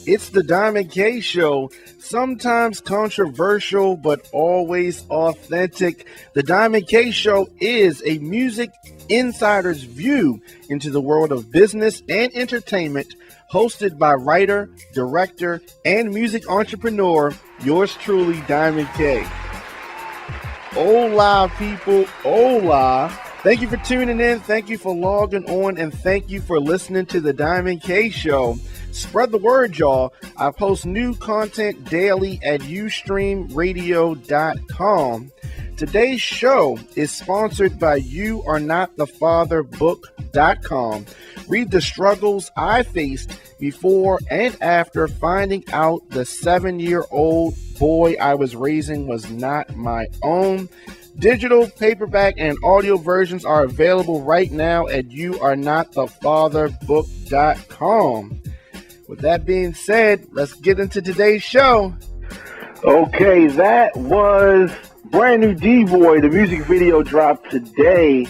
It's the Diamond K Show, sometimes controversial, but always authentic. The Diamond K Show is a music insider's view into the world of business and entertainment, hosted by writer, director, and music entrepreneur, yours truly, Diamond K. Hola, people. Hola. Thank you for tuning in. Thank you for logging on. And thank you for listening to the Diamond K Show. Spread the word, y'all. I post new content daily at ustreamradio.com. Today's show is sponsored by YouAreNotTheFatherBook.com. Read the struggles I faced before and after finding out the 7-year-old boy I was raising was not my own. Digital, paperback, and audio versions are available right now at YouAreNotTheFatherBook.com. With that being said, let's get into today's show. Okay, that was brand new D Boi. The music video dropped today,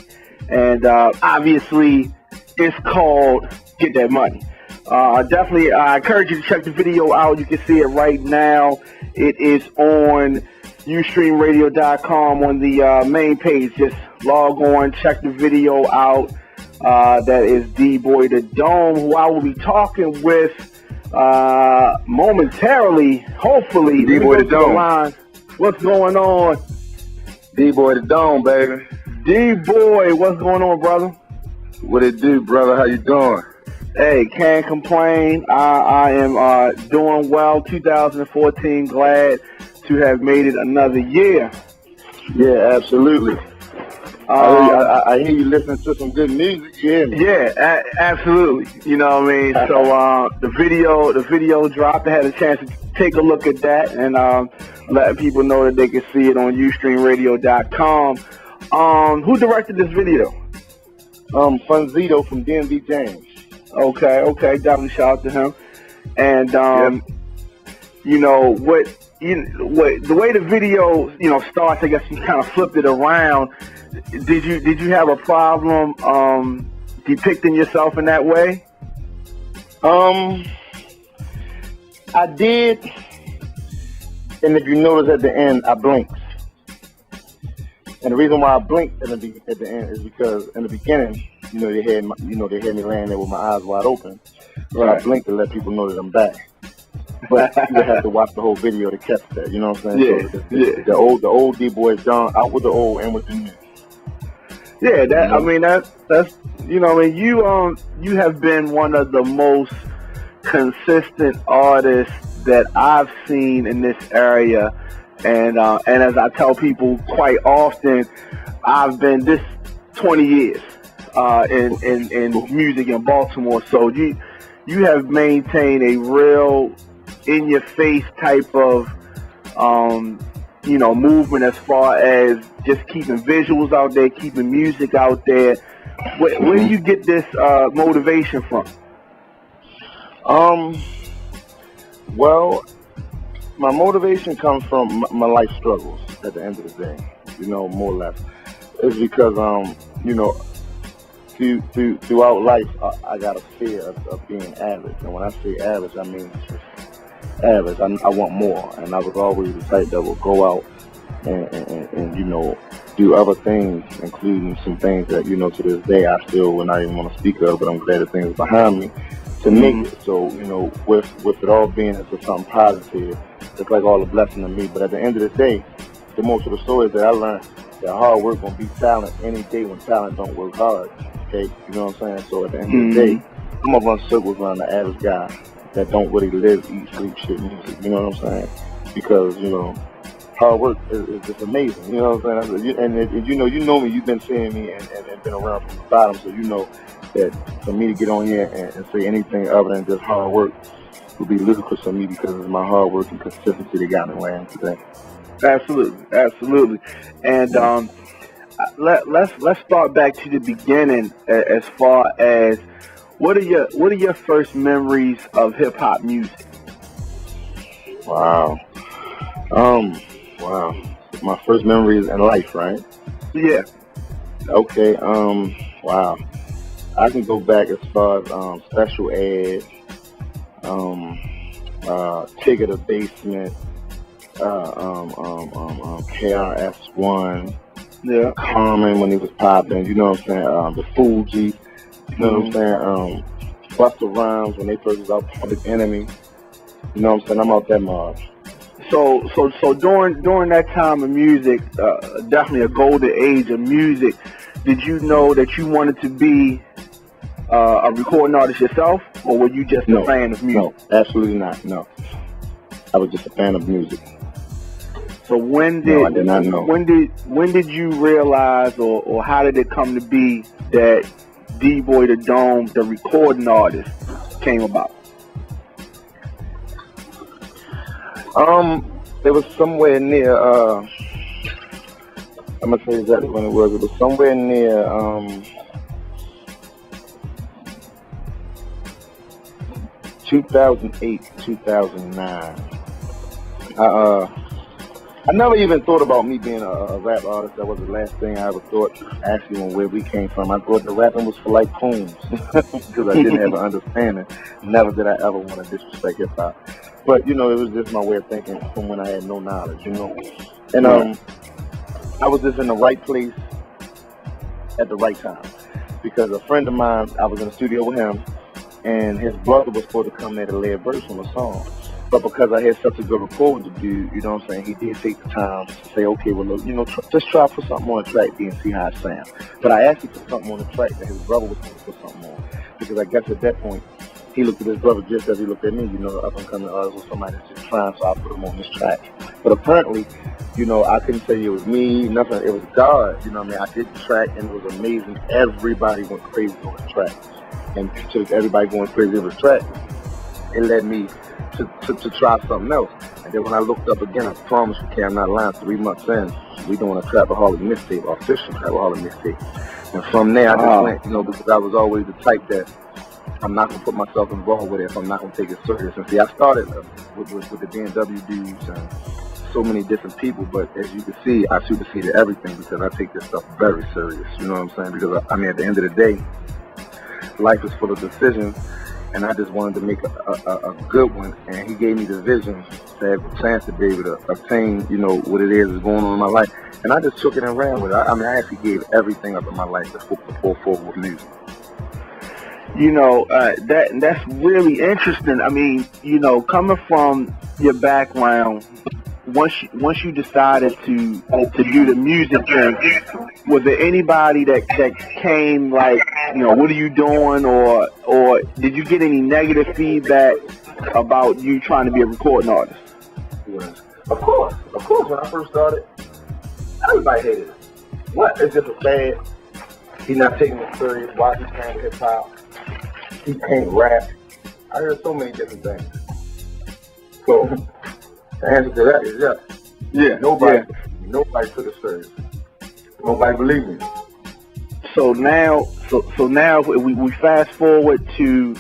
and obviously it's called Get That Money. Definitely, I encourage you to check the video out. You can see it right now. It is on ustreamradio.com on the main page. Just log on, check the video out. That is D Boi da Dome, who I will be talking with momentarily, hopefully. D Boi da Dome. What's going on? D Boi da Dome, baby. D Boi, what's going on, brother? What it do, brother? How you doing? Hey, can't complain. I am doing well. 2014, glad to have made it another year. Yeah, absolutely. I hear you listening to some good music. You hear me? Yeah, absolutely. You know what I mean? So the video dropped. I had a chance to take a look at that and letting people know that they can see it on ustreamradio.com. Who directed this video? Funzito from DMV James. Okay, definitely shout out to him. And you know what the way the video starts, I guess you kind of flipped it around. Did you have a problem depicting yourself in that way? I did, and if you notice at the end, I blinked. And the reason why I blinked at the end is because in the beginning, they had me laying there with my eyes wide open. So right. I blinked to let people know that I'm back. But you have to watch the whole video to catch that. You know what I'm saying? Yeah. So the old D Boi is gone, out with the old and with the new. Yeah, I mean that's you have been one of the most consistent artists that I've seen in this area, and as I tell people quite often, I've been this 20 years in music in Baltimore, so you have maintained a real in your face type of movement as far as just keeping visuals out there, keeping music out there. Where do you get this motivation from? Well, my motivation comes from my life struggles at the end of the day, more or less. It's because, throughout life, I got a fear of being average. And when I say average, I mean average. I want more. And I was always the type that would go out and do other things, including some things that, to this day I still would not even want to speak of, but I'm glad the things behind me to make it. So, with it all being into something positive, it's like all a blessing to me. But at the end of the day, the most of the stories that I learned that hard work gonna beat talent any day when talent don't work hard. Okay, you know what I'm saying? So at the end of the day, I'm gonna run circles around the average guy that don't really live, eat, sleep, shit, music. You know what I'm saying? Because hard work is just amazing. You know what I'm saying? And you know me. You've been seeing me and been around from the bottom, so you know that for me to get on here and say anything other than just hard work would be ludicrous for me, because it's my hard work and consistency that got me where I am today. Absolutely. And let's start back to the beginning as far as what are your first memories of hip hop music? Wow. My first memories in life, right? Yeah. Okay. Wow. I can go back as far as special ed, Tigger the Basement, KRS-One, Yeah. Carmen when he was popping, you know what I'm saying? The Fuji, you know what I'm saying? Busta Rhymes when they first was out, Public Enemy, you know what I'm saying? I'm out that much. So during that time of music, definitely a golden age of music, did you know that you wanted to be a recording artist yourself, or were you just a fan of music? No, absolutely not. No, I was just a fan of music. So when did I did not know. When did you realize, or how did it come to be that D Boi da Dome, the recording artist, came about? It was somewhere near. I'm gonna tell you exactly when it was. It was somewhere near. 2008, 2009. I never even thought about me being a rap artist. That was the last thing I ever thought, actually, when where we came from. I thought the rapping was for like coons, because I didn't have an understanding. Never did I ever want to disrespect hip-hop. But, you know, it was just my way of thinking from when I had no knowledge, you know. And I was just in the right place at the right time. Because a friend of mine, I was in the studio with him, and his brother was supposed to come there to lay a verse on the song. But because I had such a good rapport with the dude, you know what I'm saying, he did take the time to say, okay, well, look, you know, just try to put something on the track B and see how it sounds. But I actually put something on the track that his brother was supposed to put something on. Because I guess at that point, he looked at his brother just as he looked at me, you know, up-and-coming artist or somebody that's just trying, so I put him on this track. But apparently, you know, I couldn't say it was me, nothing, it was God, you know what I mean? I did the track, and it was amazing. Everybody went crazy on the track. And to everybody going crazy on the track, it led me to try something else. And then when I looked up again, I promise you, I'm not lying, 3 months in, we doing a Trapaholic mixtape, official Trapaholic mixtape. And from there, I just went, you know, because I was always the type that I'm not going to put myself involved with it if I'm not going to take it serious. And see, I started with the B&W dudes and so many different people, but as you can see, I superseded everything because I take this stuff very serious, you know what I'm saying? Because, I mean, at the end of the day, life is full of decisions, and I just wanted to make a good one, and he gave me the vision to have a chance to be able to obtain, you know, what it is that's going on in my life. And I just took it and ran with it. I mean, I actually gave everything up in my life to pull forward with music. You know, that's really interesting. I mean, you know, coming from your background, once you decided to do the music thing, was there anybody that came like, you know, what are you doing, or did you get any negative feedback about you trying to be a recording artist? Yes. Of course. When I first started, everybody hated it. What? It's just a fad. He's not taking it serious. Why he playing hip hop? He can't rap. I heard so many different things. So the answer to that is yes. Yeah. Nobody took it serious. Nobody believed me. So now we fast forward to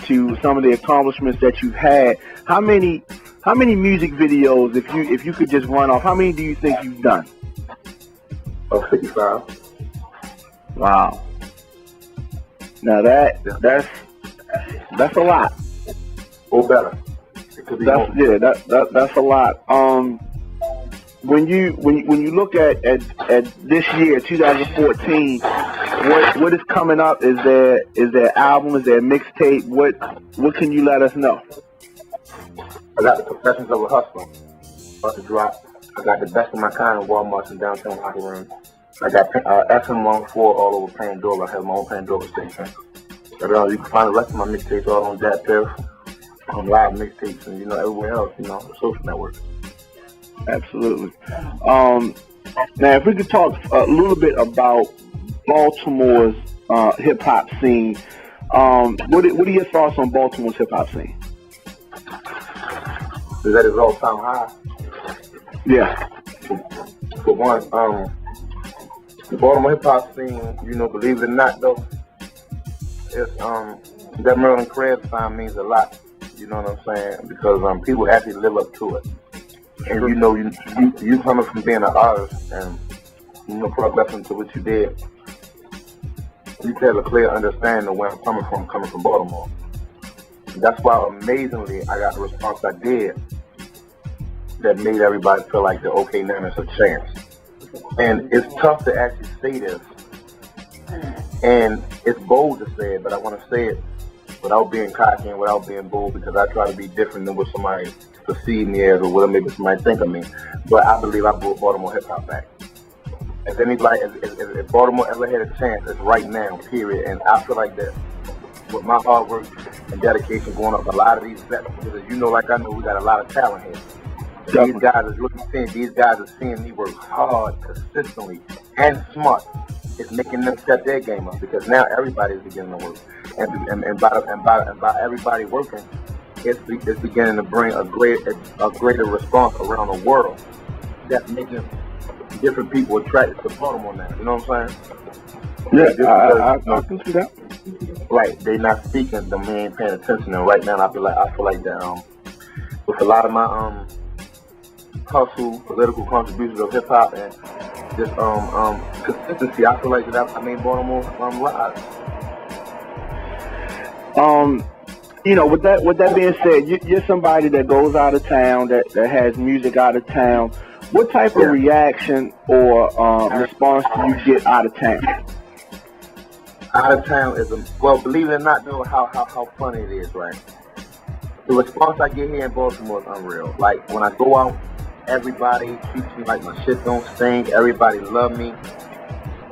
some of the accomplishments that you've had. How many music videos, if you could just run off, how many do you think you've done? 55. Wow. Now that's a lot. Or better. It could be more. Yeah, that's a lot. When you look at this year, 2014, what is coming up? Is there album? Is there a mixtape? What can you let us know? I got the Confessions of a Hustler about to drop. I got the Best of My Kind in Walmart and downtown locker room. I got FM104 all over Pandora. I have my own Pandora station. But, you can find the rest of my mixtapes all on that Piff, on live mixtapes, and everywhere else, social networks. Absolutely. Now, if we could talk a little bit about Baltimore's hip hop scene, what are your thoughts on Baltimore's hip hop scene? Is that his all-time high? Yeah. For one, the Baltimore hip hop scene, believe it or not, though, it's that Maryland Crab sign means a lot. You know what I'm saying? Because people actually live up to it. And you coming from being an artist and progressing to what you did, you have a clear understanding of where I'm coming from Baltimore. that's why amazingly I got the response I did that made everybody feel like the okay now there's a chance. And it's tough to actually say this, and it's bold to say it, but I want to say it without being cocky and without being bold, because I try to be different than what somebody perceives me as or what maybe somebody think of me. But I believe I brought Baltimore hip hop back. If anybody, if Baltimore ever had a chance, it's right now, period. And I feel like that with my hard work and dedication going up, a lot of these vets, because you know, like I know, we got a lot of talent here. These guys is looking seeing, these guys are seeing me work hard, consistently, and smart. It's making them step their game up, because now everybody's beginning to work. And by everybody working, it's beginning to bring a greater response around the world. That's making different people attracted to Baltimore now. You know what I'm saying? Yeah, I can see that. Right, they not speaking. The man ain't paying attention. And right now, I feel like that with a lot of my hustle, political contributions of hip hop, and just consistency, I feel like that I made Baltimore rise. You know, with that being said, you're somebody that goes out of town, that has music out of town. What type of reaction or response do you get out of town? Out of town is well, believe it or not, though, how funny it is, right? The response I get here in Baltimore is unreal. Like when I go out, everybody treats me like my shit don't stink. Everybody love me.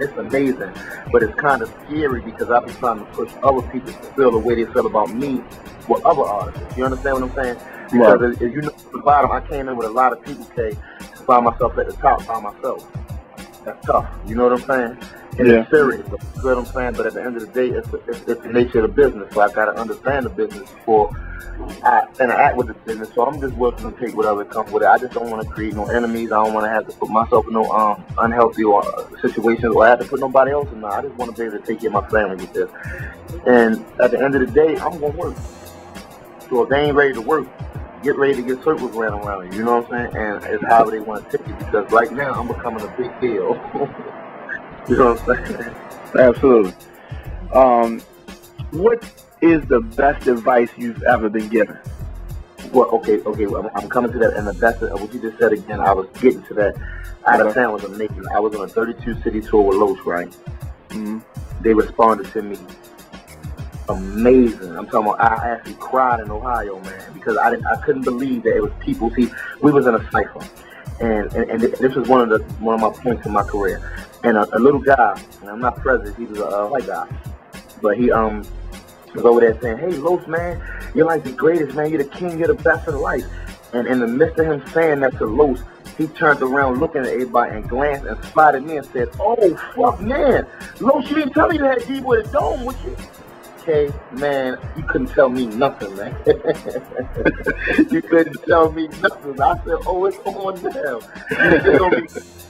It's amazing, but it's kind of scary because I've been trying to push other people to feel the way they feel about me with other artists. You understand what I'm saying? Because as you know, at the bottom, I came in with a lot of people, to find myself at the top by myself. That's tough. You know what I'm saying? And it's serious. You know what I'm saying? But at the end of the day, it's the nature of the business. So I got to understand the business before I interact with the business. So I'm just willing to take whatever comes with it. I just don't want to create no enemies. I don't want to have to put myself in no unhealthy or situations, or I have to put nobody else in there. I just want to be able to take care of my family with this. And at the end of the day, I'm going to work. So if they ain't ready to work, get ready to get circles ran around you. You know what I'm saying? And it's however they want to take it, because right now I'm becoming a big deal. You know what I'm saying? Absolutely. What is the best advice you've ever been given? Well, okay. Well, I'm coming to that, and the best of what you just said again. I was getting to that. Out of town was amazing. I was on a 32 city tour with Los, right? Mm-hmm. They responded to me amazing. I'm talking about, I actually cried in Ohio, man, because I couldn't believe that it was people. See, we was in a cypher, and this was one of my points in my career. And a little guy, and I'm not president, he was a white guy, but he was over there saying, "Hey, Los, man, you're like the greatest, man. You're the king. You're the best in life." And in the midst of him saying that to Los, he turned around looking at everybody and glanced and spotted me and said, "Oh, fuck, man. Los, you didn't tell me you had D Boi da Dome with you." Okay, man, you couldn't tell me nothing, man. You couldn't tell me nothing. I said, "Oh, it's on now."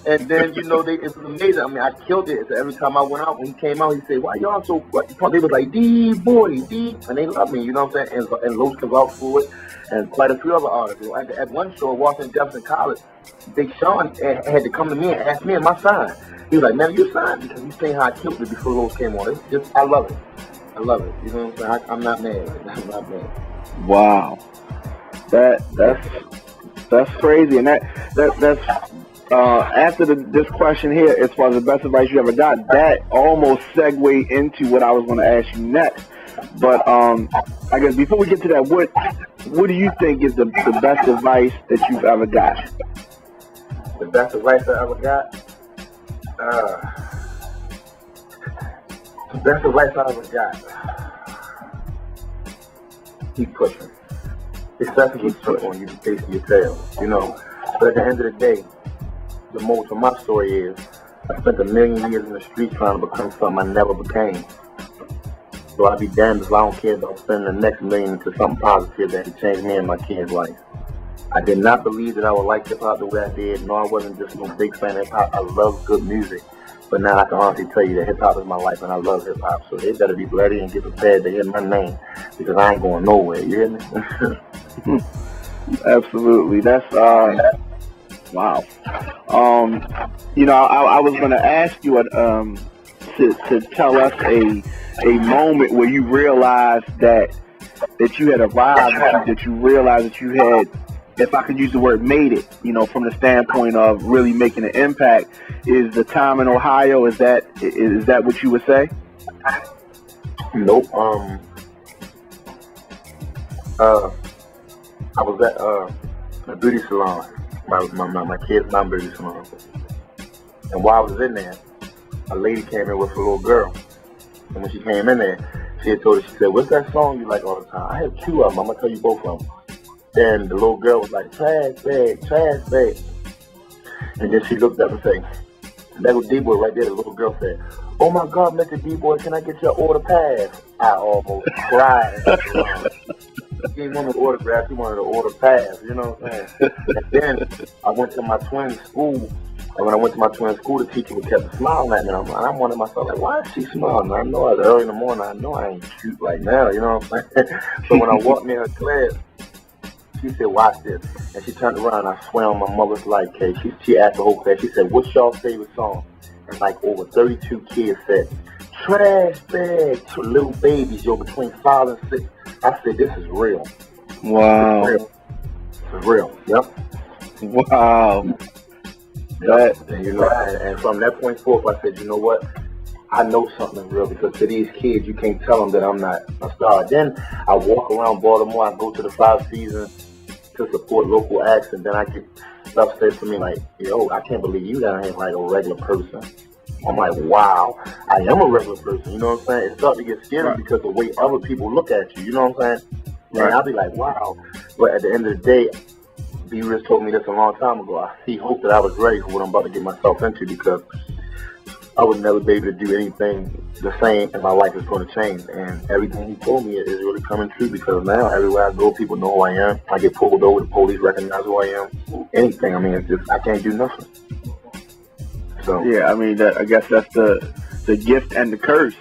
And then, you know, it was amazing. I mean, I killed it. So every time I went out, when he came out, he said, "Why y'all so what?" They was like, D Boi, D, and they love me, you know what I'm saying? And Los comes out for it, and quite a few other artists. At one show, Washington Jefferson College, Big Sean had to come to me and ask me my sign. He was like, "Man, you signed?" Because he's saying how I killed it before Los came on. It's just, I love it. I love it. You know what I'm saying? I'm not mad. I'm not mad. Wow, that's crazy, and that's after this question here, as far as the best advice you ever got, that almost segued into what I was going to ask you next. But I guess before we get to that, what do you think is the best advice that you've ever got? The best advice I ever got? The best advice I ever got. Keep pushing. Especially when you chasing your tail, you know. But at the end of the day, the most of my story is I spent 1 million years in the street trying to become something I never became. So I'd be damned if I don't care about spending the next million into something positive that could change me and my kids' life. I did not believe that I would like hip-hop the way I did. No, I wasn't just no big fan of hip-hop. I love good music. But now I can honestly tell you that hip-hop is my life and I love hip-hop. So they better be ready and get prepared to hear my name, because I ain't going nowhere. You hear me? Absolutely. That's wow. You know, I was going to ask you to tell us a moment where you realized that that you had arrived, that you realized that you had, if I could use the word, made it, from the standpoint of really making an impact, is the time in Ohio? Is that what you would say? Nope. I was at a beauty salon, my kid's mom beauty salon, and while I was in there, a lady came in with a little girl, and when she came in there, she had told her, she said, "What's that song you like all the time?" I have 2 of them. I'm gonna tell you both of them. And the little girl was like, "Trash bag, trash bag." And then she looked up and said, that was D Boi right there. The little girl said, "Oh my God, Mr. D Boi, can I get your order pass?" I almost cried. She didn't want an autograph, she wanted an order pass, you know what I'm saying? And then I went to my twin school, and when I went to my twin school, the teacher kept smiling at me, and I'm wondering myself, like, why is she smiling? I know it's early in the morning, I know I ain't cute like now, you know what I'm saying? So when I walked in her class, she said, "Watch this." And she turned around, and I swear on my mother's life, Kay, she asked the whole class, she said, "What's y'all's favorite song?" And like over 32 kids said, "Trash bag," to little babies, between 5 and 6. I said, "This is real." Wow. This is real. Yep. Wow. And from that point forth, I said, you know what? I know something real, because to these kids, you can't tell them that I'm not a star. Then I walk around Baltimore, I go to the 5 Seasons to support local acts, and then I get stuff said to me like, "Yo, I can't believe you down here like a regular person." I'm like, wow, I am a regular person, you know what I'm saying? It starts to get scary because the way other people look at you, you know what I'm saying? And I'll be like, wow. But at the end of the day, B-Riz told me this a long time ago. He hoped that I was ready for what I'm about to get myself into, because I would never be able to do anything the same, and my life is going to change. And everything he told me is really coming true, because now everywhere I go, people know who I am. I get pulled over, the police recognize who I am. Anything. I mean, it's just, I can't do nothing. So, yeah, I mean, I guess that's the gift and the curse.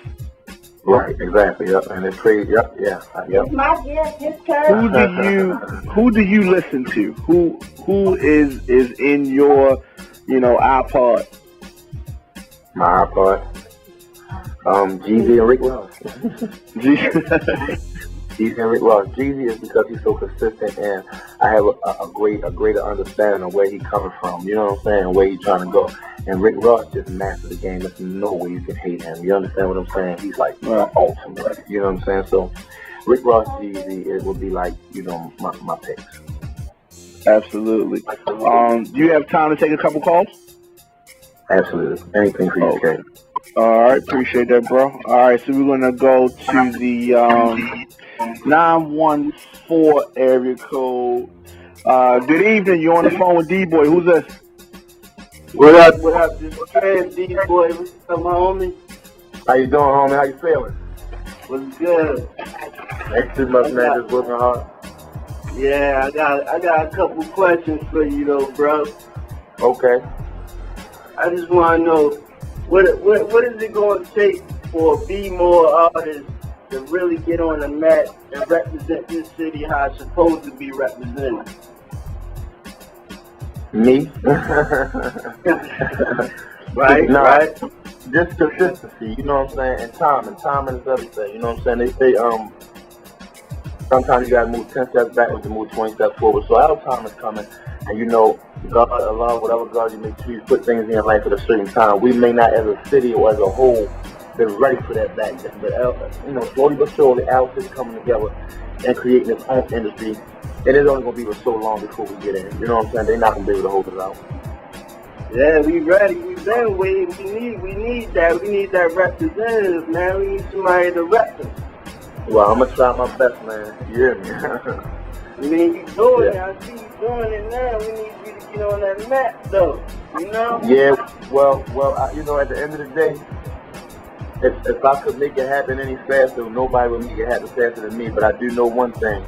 Right, exactly. Yep, and it's crazy. Yep. It's my gift, his curse. Who do you listen to? Who is in your, iPod? My iPod. Jeezy and Rick Ross. Jeezy and Rick Ross. Jeezy is because he's so consistent, and I have a greater understanding of where he's coming from. You know what I'm saying? And where he's trying to go. And Rick Ross just mastered the game. There's no way you can hate him. You understand what I'm saying? He's like awesome, right? You know what I'm saying? So Rick Ross, Jeezy, it would be like, my picks. Absolutely. Do you have time to take a couple calls? Absolutely. Anything for you, okay. All right, appreciate that, bro. All right, so we're gonna go to the 914 area code. Good evening. You're on the phone with D Boi. Who's this? What up? This is D Boi. What's up, homie? How you doing, homie? How you feeling? What's good? Ain't too much, man. Just working hard. Yeah, I got a couple questions for you, though, bro. Okay. I just want to know, what is it going to take for B-more artists to really get on the mat and represent this city how it's supposed to be represented? Me? Right? Right. Just consistency, you know what I'm saying? And timing is everything, you know what I'm saying? They say, sometimes you gotta move 10 steps backwards to move 20 steps forward. So our time is coming, and God, Allah, whatever God you may choose, put things in your life at a certain time. We may not, as a city or as a whole, been ready for that back then, but slowly but surely, our city coming together and creating its own industry. It is only gonna be for so long before we get in. You know what I'm saying? They're not gonna be able to hold us out. Yeah, we ready. We've been waiting. We need that. We need that representative, man. We need somebody to rep us. Well, I'm gonna try my best, man. You hear me? I mean, you doing it. I see you doing it now. We need you to get on that map, though. You know? Yeah. Well. At the end of the day, if I could make it happen any faster, nobody would make it happen faster than me. But I do know one thing: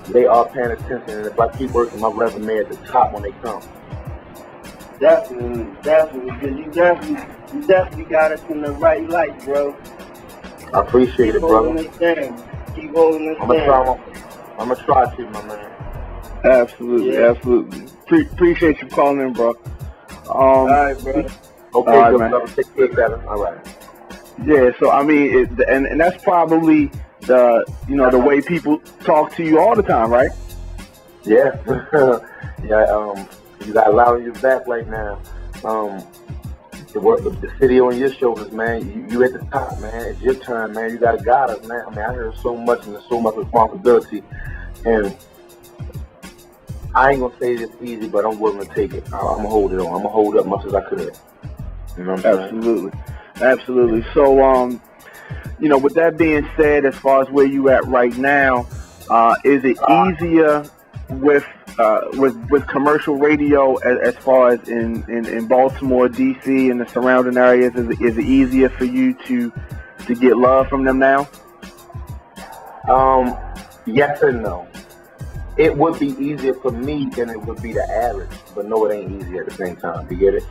they are paying attention, and if I keep working my resume at the top when they come. Definitely, because you definitely got us in the right light, bro. I appreciate it, brother. Keep holding us down. I'm gonna try to, my man. Absolutely. Appreciate you calling in, bro. All right, bro. Okay, good, man. Take care, brother. All right. Yeah, so I mean, and that's probably the way people talk to you all the time, right? Yeah. Yeah. You got a lot on your back right now. The city on your shoulders, man. You at the top, man. It's your turn, man. You gotta guide us, man. I mean, I heard so much and there's so much responsibility, and I ain't gonna say it's easy, but I'm willing to take it. I'm gonna hold it on. I'm gonna hold up much as I could. You know what I'm saying? Absolutely. So, with that being said, as far as where you at right now, is it easier with commercial radio as far as in Baltimore, DC, and the surrounding areas? Is it easier for you to get love from them now? Yes and no. It would be easier for me than it would be the average, but no, it ain't easy at the same time. You get it?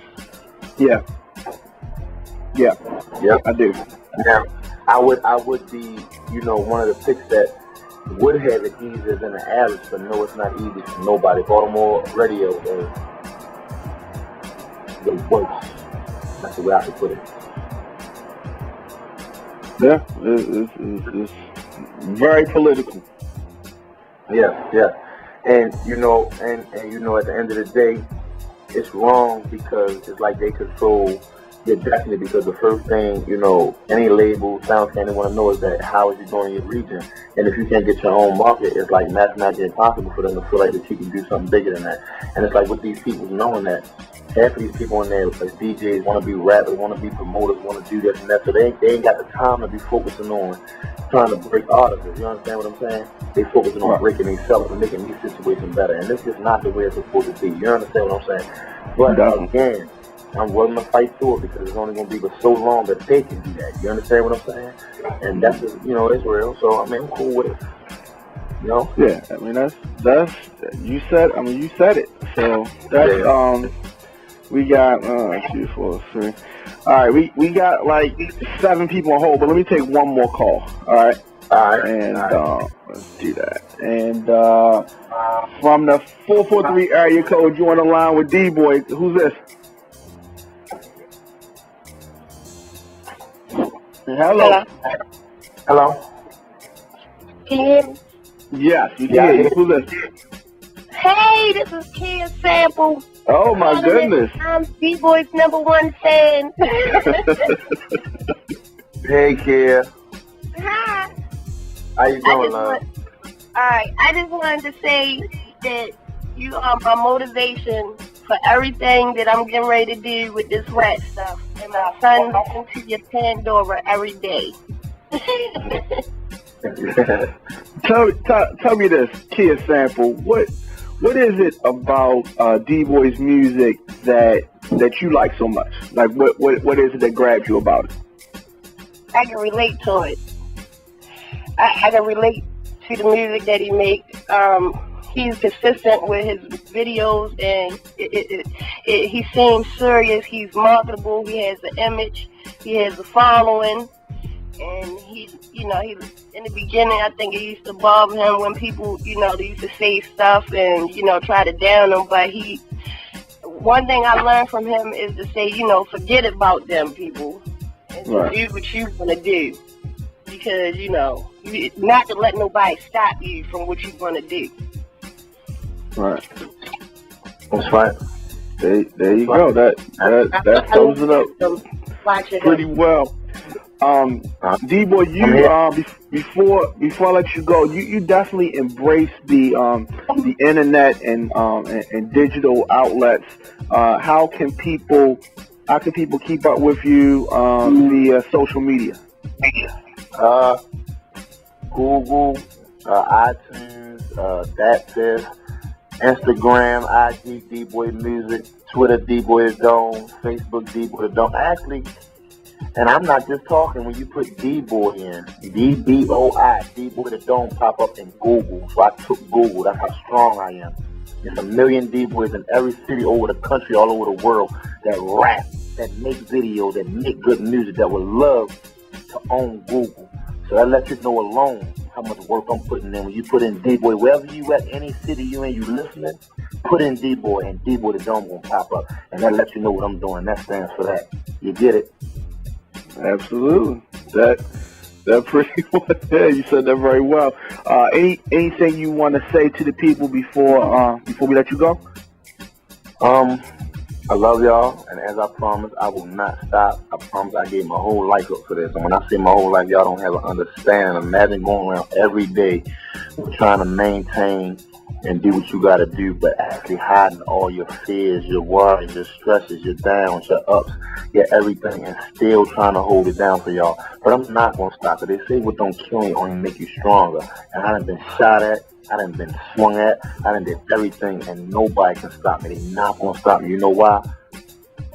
Yeah, I do. Now, I would be, one of the picks that would have it easier than the average, but no, it's not easy for nobody. Baltimore Radio is the worst. That's the way I could put it. Yeah, it's very political. Yeah. And at the end of the day, it's wrong because it's like they control your destiny, because the first thing, any label, sound company want to know is that how is you doing in your region? And if you can't get your own market, it's like mathematically impossible for them to feel like that you can do something bigger than that. And it's like with these people knowing that half of these people in there, like DJs, want to be rappers, want to be promoters, want to do this and that, so they ain't got the time to be focusing on trying to break artists. You understand what I'm saying? They focusing on breaking themselves and making these situations better. And this is not the way it's supposed to be. You understand what I'm saying? But again, I'm willing to fight through it because it's only going to be for so long that they can do that. You understand what I'm saying? And that's just, it's real. So, I mean, I'm cool with it. Yeah, I mean, that's, you said it. So, that's, we got, 2, 4, 3. All right, we got like 7 people on hold, but let me take one more call. All right. And let's do that. And from the 443 area code, you on the line with D Boi. Who's this? Hello. Can you hear me? Yes, you can hear you. Who's this? Hey, this is Kia Sample. Oh my goodness. I'm D Boi's #1 fan. Hey, Kia. Hi. How you doing, love? Alright, I just wanted to say that you are my motivation for everything that I'm getting ready to do with this rap stuff. And my son listens to your Pandora every day. Tell me this, Kia Sample. What is it about D Boi's music that you like so much? Like what is it that grabs you about it? I can relate to it. I can relate to the music that he makes. He's consistent with his videos, and he seems serious. He's marketable. He has an image. He has a following. And he in the beginning, I think it used to bother him when people, they used to say stuff and, try to down him. But one thing I learned from him is to say, forget about them people and to do what you want to do. Because, not to let nobody stop you from what you want to do. Right. That's right. There you go. That sums it up pretty well. D Boi, you before I let you go, you definitely embrace the internet and digital outlets. How can people keep up with you via social media? Google, iTunes, that's it. Instagram, IG, D Boi Music, Twitter, D Boi da Dome, Facebook, D Boi da Dome. Actually, and I'm not just talking, when you put D Boi in, D-B-O-I, D Boi da Dome pop up in Google. So I took Google. That's how strong I am. There's a million D Bois in every city over the country, all over the world, that rap, that make videos, that make good music, that would love to own Google. So that lets you know alone how much work I'm putting in. When you put in D Boi, wherever you at, any city you in, you listening, put in D Boi, and D Boi da Dome gonna pop up. And that lets you know what I'm doing. That stands for that. You get it? Absolutely. That pretty much, yeah, you said that very well. Anything you want to say to the people before we let you go? I love y'all, and as I promised, I will not stop. I promise I gave my whole life up for this. And when I say my whole life, y'all don't have an understanding. Imagine going around every day trying to maintain and do what you got to do, but actually hiding all your fears, your worries, your stresses, your downs, your ups, your everything, and still trying to hold it down for y'all. But I'm not going to stop it. They say what don't kill you only make you stronger. And I done been shot at. I done been swung at. I done did everything, and nobody can stop me. They not going to stop me. You know why?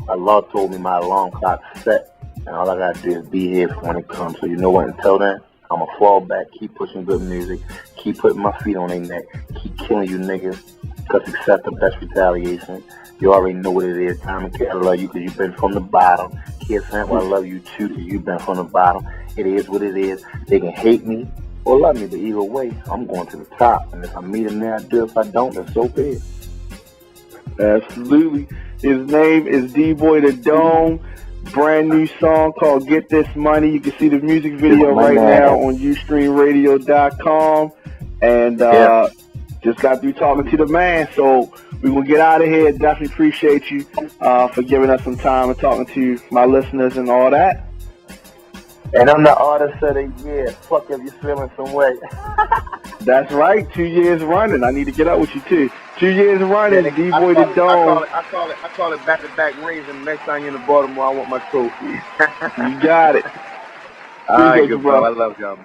Allah told me my alarm clock set, and all I got to do is be here for when it comes. So you know what? Until then, I'm going to fall back, keep pushing good music, keep putting my feet on their neck, keep killing you niggas, because success the best retaliation. You already know what it is. Time and care, I love you because you've been from the bottom. Kid Sample, I love you too because you've been from the bottom. It is what it is. They can hate me or love me, but either way, I'm going to the top. And if I meet them there, I do. If I don't, then so be it. Absolutely. His name is D Boi da Dome. Brand new song called Get This Money. You can see the music video right now on ustreamradio.com. And just got through talking to the man, so we're going to get out of here. Definitely appreciate you for giving us some time and talking to my listeners and all that. And I'm the artist of the year. Fuck if you're feeling some way. That's right. 2 years running. I need to get up with you, too. 2 years running, D Boi da Dome. I call it back-to-back rings, and next time you're in Baltimore, I want my trophy. You got it. All right, good bro. I love y'all.